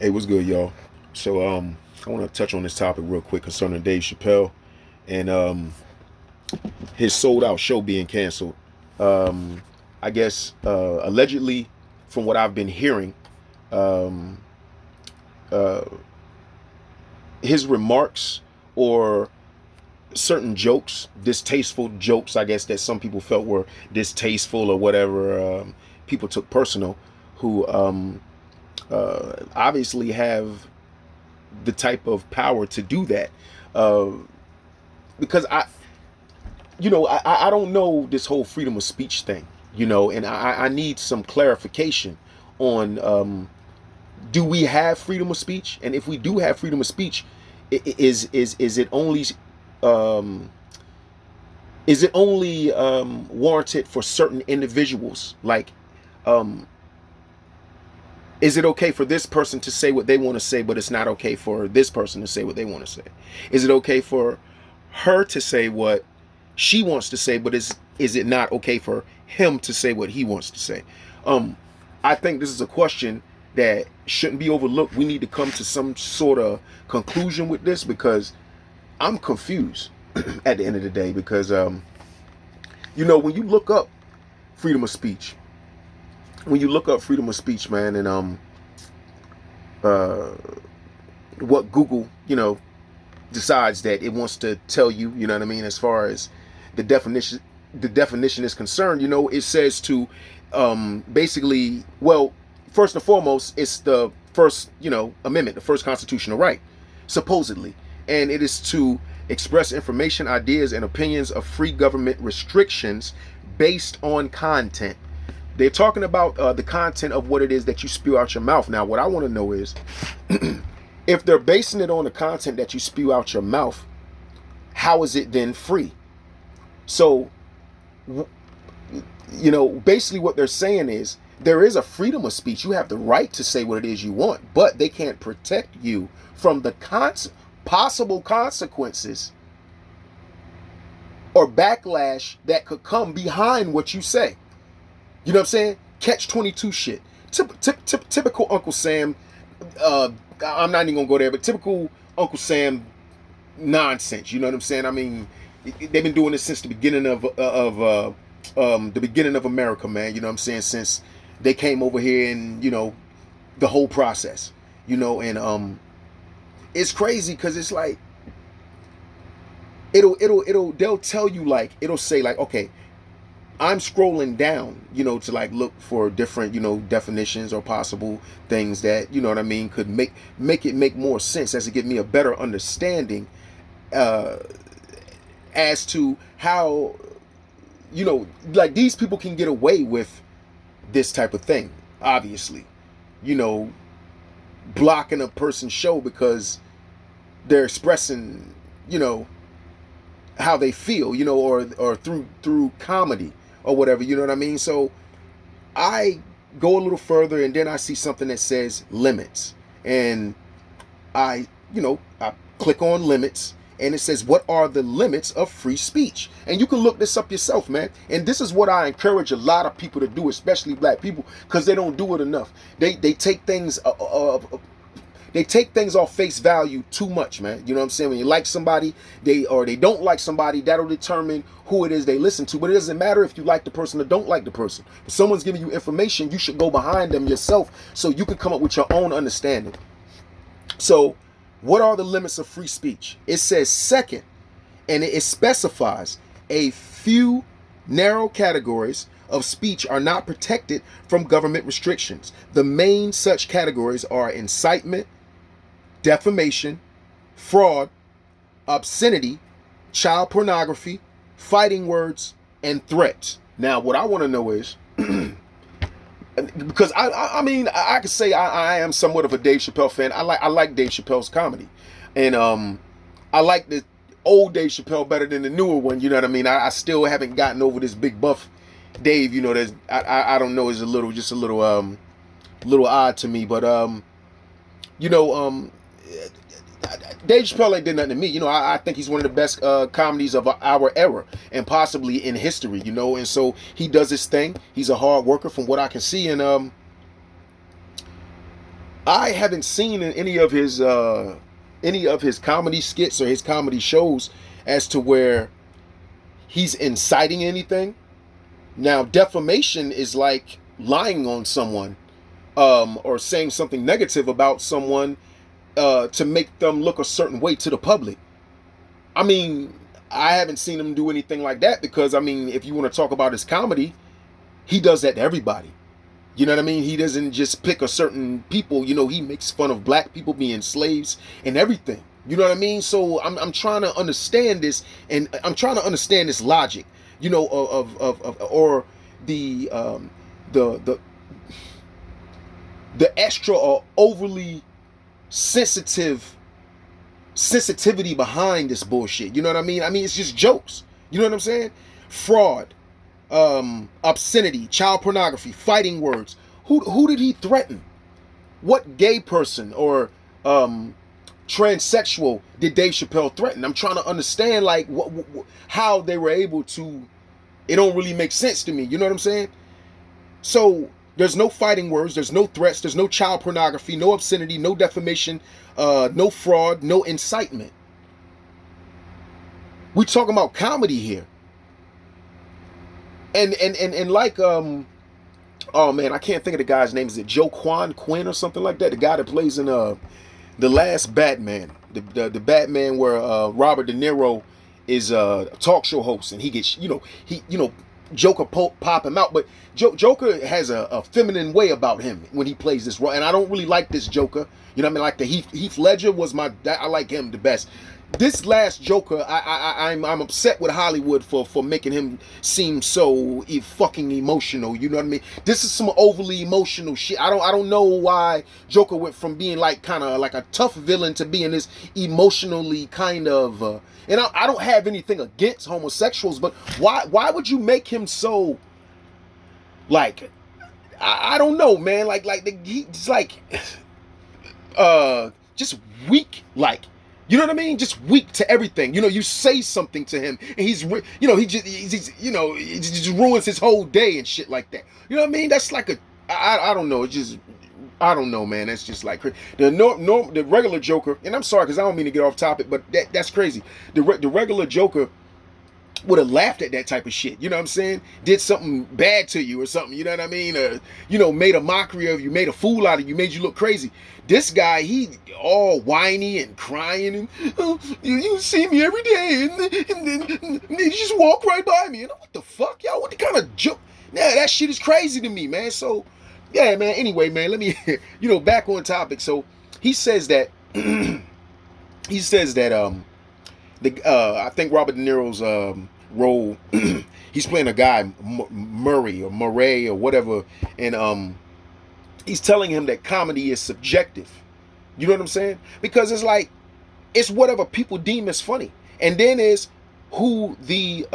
Hey, what's good, y'all? So, I want to touch on this topic real quick concerning Dave Chappelle and his sold out show being canceled. Um, I guess allegedly, from what I've been hearing, um, uh, his remarks or certain jokes, distasteful jokes, I guess that some people felt were distasteful or whatever, people took personal, who obviously have the type of power to do that. Uh, because I don't know this whole freedom of speech thing, and I need some clarification on do we have freedom of speech, and if we do have freedom of speech, is it only um, warranted for certain individuals? Like, um, is it okay for this person to say what they want to say, but it's not okay for this person to say what they want to say? Is it okay for her to say what she wants to say, but is it not okay for him to say what he wants to say? Um, I think this is a question that shouldn't be overlooked. We need to come to some sort of conclusion with this because I'm confused at the end of the day. Because when you look up freedom of speech, man, and uh, what Google, decides that it wants to tell you, you know what I mean, as far as the definition is concerned, it says to basically, well, first and foremost, it's the first, amendment, the first constitutional right, supposedly, and it is to express information, ideas, and opinions of free government restrictions based on content. They're talking about the content of what it is that you spew out your mouth. Now, what I want to know is if they're basing it on the content that you spew out your mouth, how is it then free? So, basically what they're saying is there is a freedom of speech. You have the right to say what it is you want, but they can't protect you from the possible consequences or backlash that could come behind what you say. You know what I'm saying? Catch 22 shit. Typical Uncle Sam. I'm not even gonna go there, but typical Uncle Sam nonsense. You know what I'm saying? I mean, they've been doing this since the beginning of the beginning of America, man. You know what I'm saying? Since they came over here and the whole process. And it's crazy because it's like they'll tell you, like, it'll say like, okay, I'm scrolling down, to like look for different, definitions or possible things that, you know what I mean, could make it make more sense as to give me a better understanding as to how, like these people can get away with this type of thing, obviously, blocking a person's show because they're expressing, how they feel, or through comedy or whatever, you know what I mean? So I go a little further and then I see something that says limits. And I click on limits and it says, what are the limits of free speech? And you can look this up yourself, man. And this is what I encourage a lot of people to do, especially black people, because they don't do it enough. They take things off face value too much, man. You know what I'm saying? When you like somebody, they don't like somebody, that'll determine who it is they listen to. But it doesn't matter if you like the person or don't like the person. If someone's giving you information, you should go behind them yourself so you can come up with your own understanding. So, what are the limits of free speech? It says second, and it specifies a few narrow categories of speech are not protected from government restrictions. The main such categories are incitement, defamation, fraud, obscenity, child pornography, fighting words, and threats. Now, what I want to know is, because I mean, I could say I am somewhat of a Dave Chappelle fan. I like Dave Chappelle's comedy, and I like the old Dave Chappelle better than the newer one. You know what I mean? I still haven't gotten over this big buff Dave. There's I don't know, is a little little odd to me, but Dave Chappelle ain't did nothing to me. I think he's one of the best comedies of our era and possibly in history, and so he does his thing. He's a hard worker from what I can see. And I haven't seen in any of his comedy skits or his comedy shows as to where he's inciting anything. Now, defamation is like lying on someone, or saying something negative about someone, to make them look a certain way to the public. I mean, I haven't seen him do anything like that because, I mean, if you want to talk about his comedy, he does that to everybody. You know what I mean? He doesn't just pick a certain people. You know, he makes fun of black people being slaves and everything. You know what I mean? So I'm trying to understand this, and I'm trying to understand this logic. You know, of or the the the extra or overly sensitivity behind this bullshit. You know what I mean? I mean, it's just jokes. You know what I'm saying? Fraud, obscenity, child pornography, fighting words. Who did he threaten? What gay person or transsexual did Dave Chappelle threaten? I'm trying to understand, like, how they were able to. It don't really make sense to me. You know what I'm saying? So there's no fighting words, there's no threats, there's no child pornography, no obscenity, no defamation, no fraud, no incitement. We talking about comedy here. And like oh man, I can't think of the guy's name. Is it Joe Quinn or something like that? The guy that plays in the last Batman, the Batman where Robert De Niro is a talk show host, and he gets, Joker pop him out, but Joker has a feminine way about him when he plays this role, and I don't really like this Joker. You know what I mean? Like the Heath Ledger was I like him the best. This last Joker, I'm upset with Hollywood for making him seem so fucking emotional. You know what I mean? This is some overly emotional shit. I don't know why Joker went from being like kind of like a tough villain to being this emotionally kind of. And I don't have anything against homosexuals, but why would you make him so like? I don't know, man. He's like just weak, like. You know what I mean? Just weak to everything. You know, you say something to him, and he just ruins his whole day and shit like that. You know what I mean? That's like I don't know. It's just, I don't know, man. That's just like the regular Joker. And I'm sorry because I don't mean to get off topic, but that's crazy. The regular Joker would have laughed at that type of shit. You know what I'm saying? Did something bad to you or something. You know what I mean? Made a mockery of you, made a fool out of you, made you look crazy. This guy, he all whiny and crying, and oh, you see me every day, and then you just walk right by me. And what the fuck, y'all? What the kind of joke? Yeah, that shit is crazy to me, man. So, yeah, man. Anyway, man, let me, back on topic. So he says that, I think Robert De Niro's role, he's playing a guy, Murray or whatever, and he's telling him that comedy is subjective. You know what I'm saying? Because it's like, it's whatever people deem as funny, and then is who the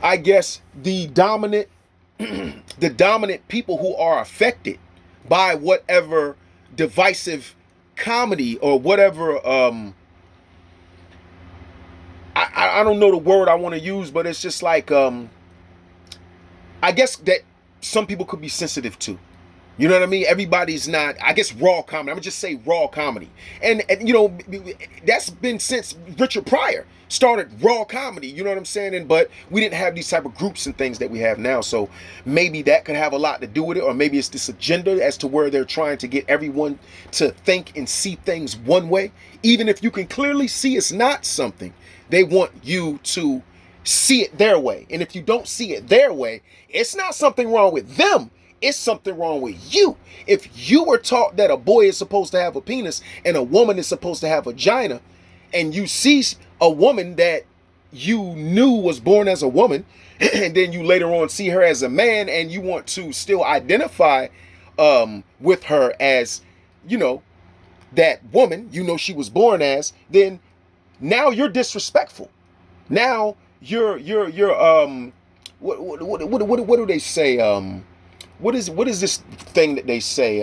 I guess the dominant the dominant people who are affected by whatever divisive comedy or whatever I don't know the word I want to use, but it's just like I guess that some people could be sensitive to. You know what I mean? Everybody's not, I guess, raw comedy. I'm gonna just say raw comedy. And that's been since Richard Pryor started raw comedy, you know what I'm saying? But we didn't have these type of groups and things that we have now. So maybe that could have a lot to do with it, or maybe it's this agenda as to where they're trying to get everyone to think and see things one way. Even if you can clearly see it's not something, they want you to see it their way. And if you don't see it their way, it's not something wrong with them. It's something wrong with you. If you were taught that a boy is supposed to have a penis and a woman is supposed to have a vagina, and you see a woman that you knew was born as a woman, and then you later on see her as a man, and you want to still identify with her as, that woman, she was born as, then now you're disrespectful. Now you're what do they say? What is this thing that they say?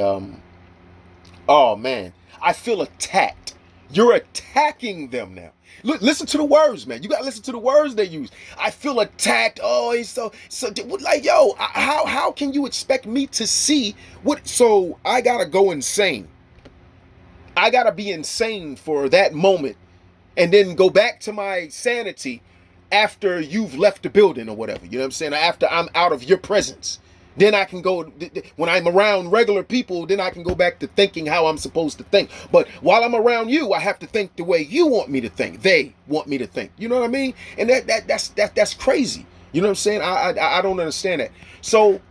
Oh man, I feel attacked. You're attacking them now. Look, listen to the words, man. You gotta listen to the words they use. I feel attacked. Oh, he's so like, yo, how can you expect me to see what? So I gotta go insane. I gotta be insane for that moment, and then go back to my sanity after you've left the building or whatever. You know what I'm saying? After I'm out of your presence. Then I can go, when I'm around regular people, then I can go back to thinking how I'm supposed to think. But while I'm around you, I have to think the way you want me to think. They want me to think. You know what I mean? And that's crazy. You know what I'm saying? I don't understand that. So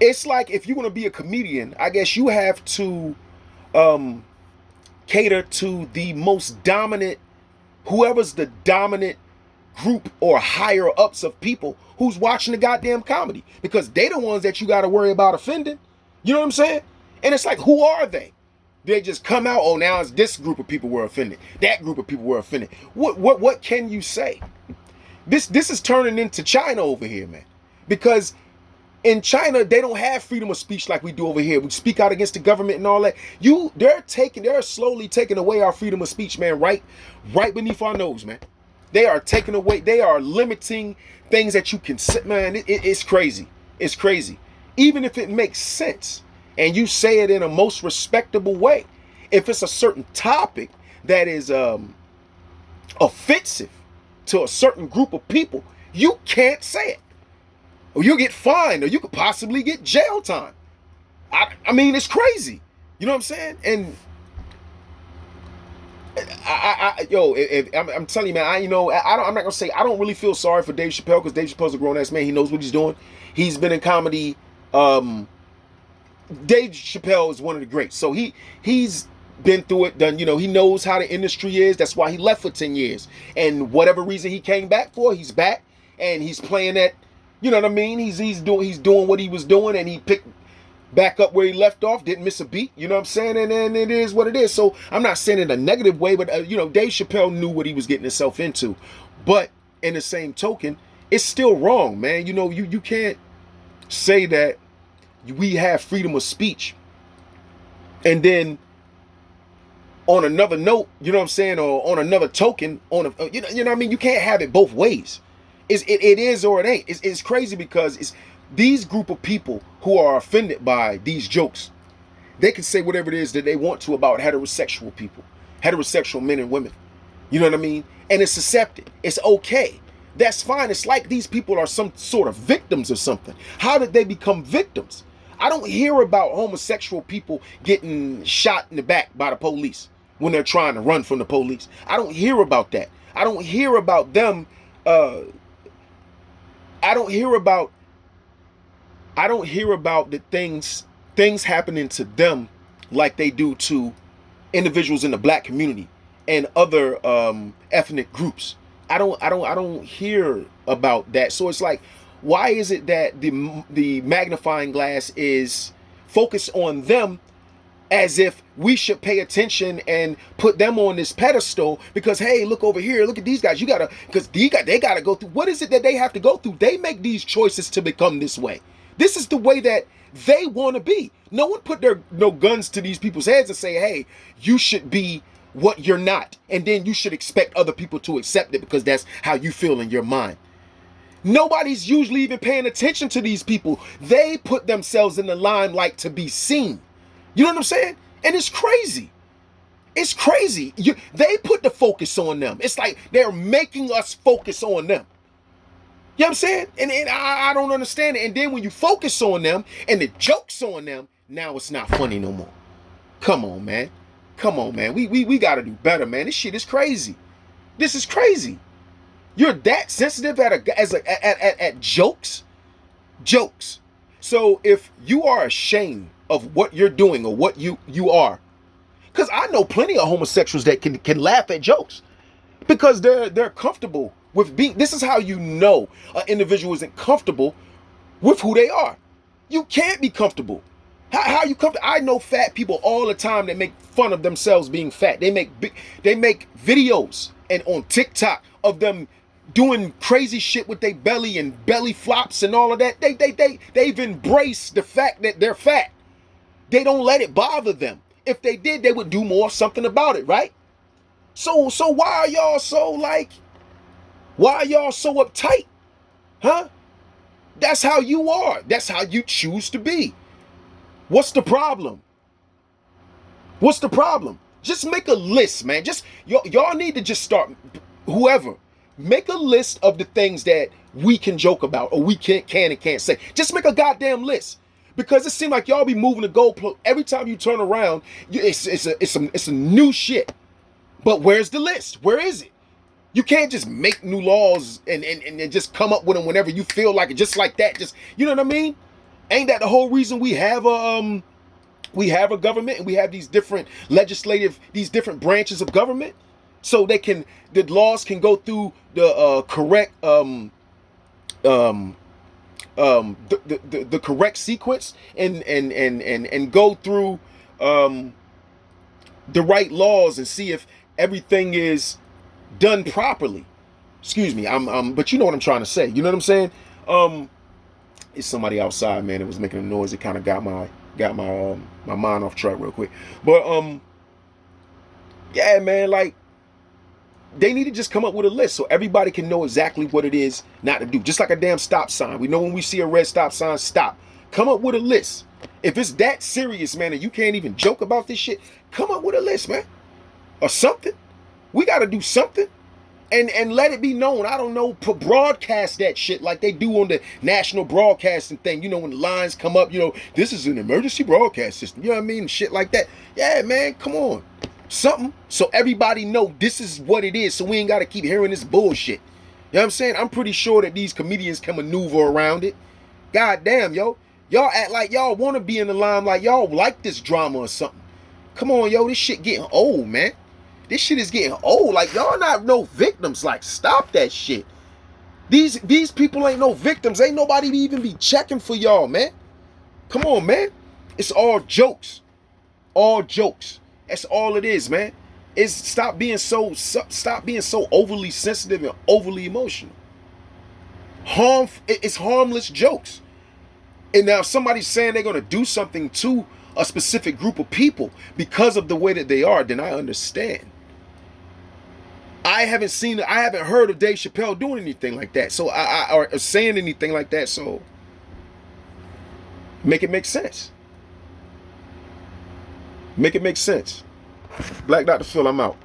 it's like, if you want to be a comedian, I guess you have to cater to the most dominant, whoever's the dominant group or higher ups of people who's watching the goddamn comedy, because they the ones that you got to worry about offending. You know what I'm saying? And it's like, who are they? They just come out, oh, now it's this group of people were offended, that group of people were offended. What can you say? This is turning into China over here, man, because in China they don't have freedom of speech like we do over here. We speak out against the government and all that. They're slowly taking away our freedom of speech, man, right beneath our nose, man. They are taking away, they are limiting things that you can sit, man. It's crazy. It's crazy. Even if it makes sense and you say it in a most respectable way, if it's a certain topic that is offensive to a certain group of people, you can't say it. Or you'll get fined, or you could possibly get jail time. I mean, it's crazy. You know what I'm saying? And I'm telling you, man, I'm not gonna say I don't really feel sorry for Dave Chappelle, because Dave Chappelle's a grown ass man. He knows what he's doing. He's been in comedy. Dave Chappelle is one of the greats. So he's been through it, done. You know, he knows how the industry is. That's why he left for 10 years. And whatever reason he came back for, he's back and he's playing that. You know what I mean? He's doing what he was doing, and he picked back up where he left off, didn't miss a beat, you know what I'm saying? And it is what it is. So I'm not saying it in a negative way, but Dave Chappelle knew what he was getting himself into. But in the same token, it's still wrong, man. You know, you can't say that we have freedom of speech and then on another note, you know what I'm saying, or on another token, you know what I mean? You can't have it both ways. It is or it ain't. It's crazy, because it's these group of people who are offended by these jokes. They can say whatever it is that they want to about heterosexual people, heterosexual men and women. You know what I mean? And it's accepted. It's okay. That's fine. It's like these people are some sort of victims of something. How did they become victims? I don't hear about homosexual people getting shot in the back by the police when they're trying to run from the police. I don't hear about that. I don't hear about them. I don't hear about the things happening to them like they do to individuals in the black community and other ethnic groups. I don't hear about that. So it's like, why is it that the magnifying glass is focused on them as if we should pay attention and put them on this pedestal because, hey, look over here, look at these guys. Because they gotta go through. What is it that they have to go through? They make these choices to become this way. This is the way that they want to be. No one put no guns to these people's heads and say, hey, you should be what you're not. And then you should expect other people to accept it because that's how you feel in your mind. Nobody's usually even paying attention to these people. They put themselves in the limelight to be seen. You know what I'm saying? And it's crazy. It's crazy. They put the focus on them. It's like they're making us focus on them. You know what I'm saying? And I don't understand it. And then when you focus on them and the joke's on them, now it's not funny no more. Come on, man. Come on, man. We got to do better, man. This shit is crazy. This is crazy. You're that sensitive at jokes? Jokes. So if you are ashamed of what you're doing or what you are, because I know plenty of homosexuals that can laugh at jokes because they're comfortable with being. This is how you know an individual isn't comfortable with who they are. You can't be comfortable. How you comfortable? I know fat people all the time that make fun of themselves being fat. They make videos and on TikTok of them doing crazy shit with their belly and belly flops and all of that. They've embraced the fact that they're fat. They don't let it bother them. If they did, they would do something about it, right? So why are y'all so like, why are y'all so uptight? Huh? That's how you are. That's how you choose to be. What's the problem? What's the problem? Just make a list, man. Just y'all need to just start, whoever, make a list of the things that we can joke about or we can and can't say. Just make a goddamn list. Because it seems like y'all be moving the goalpost every time you turn around. It's a new shit. But where's the list? Where is it? You can't just make new laws and just come up with them whenever you feel like it, just like that. Just, you know what I mean? Ain't that the whole reason we have a government and we have these different these different branches of government, so the laws can go through the correct the correct sequence and go through the right laws and see if everything is done properly. Excuse me, but you know what I'm trying to say. You know what I'm saying? It's somebody outside, man. It was making a noise. It kind of got my my mind off track real quick. But yeah, man, like they need to just come up with a list so everybody can know exactly what it is not to do. Just like a damn stop sign. We know when we see a red stop sign, stop. Come up with a list. If it's that serious, man, and you can't even joke about this shit, come up with a list, man. Or something. We got to do something. And let it be known. I don't know, broadcast that shit like they do on the national broadcasting thing. You know, when the lines come up, you know, this is an emergency broadcast system. You know what I mean? Shit like that. Yeah, man, come on. Something so everybody know this is what it is, so we ain't got to keep hearing this bullshit. You know what I'm saying? I'm pretty sure that these comedians can maneuver around it. God damn, yo. Y'all act like y'all want to be in the limelight. Y'all like this drama or something. Come on, yo. This shit getting old, man. This shit is getting old. Like, y'all not no victims. Like, stop that shit. These people ain't no victims. Ain't nobody even be checking for y'all, man. Come on, man. It's all jokes. All jokes. That's all it is, man. It's stop being so overly sensitive and overly emotional. It's harmless jokes. And now somebody's saying they're gonna do something to a specific group of people because of the way that they are, then I understand. I haven't heard of Dave Chappelle doing anything like that. So or saying anything like that. So make it make sense. Make it make sense. Black Dr. Phil, I'm out.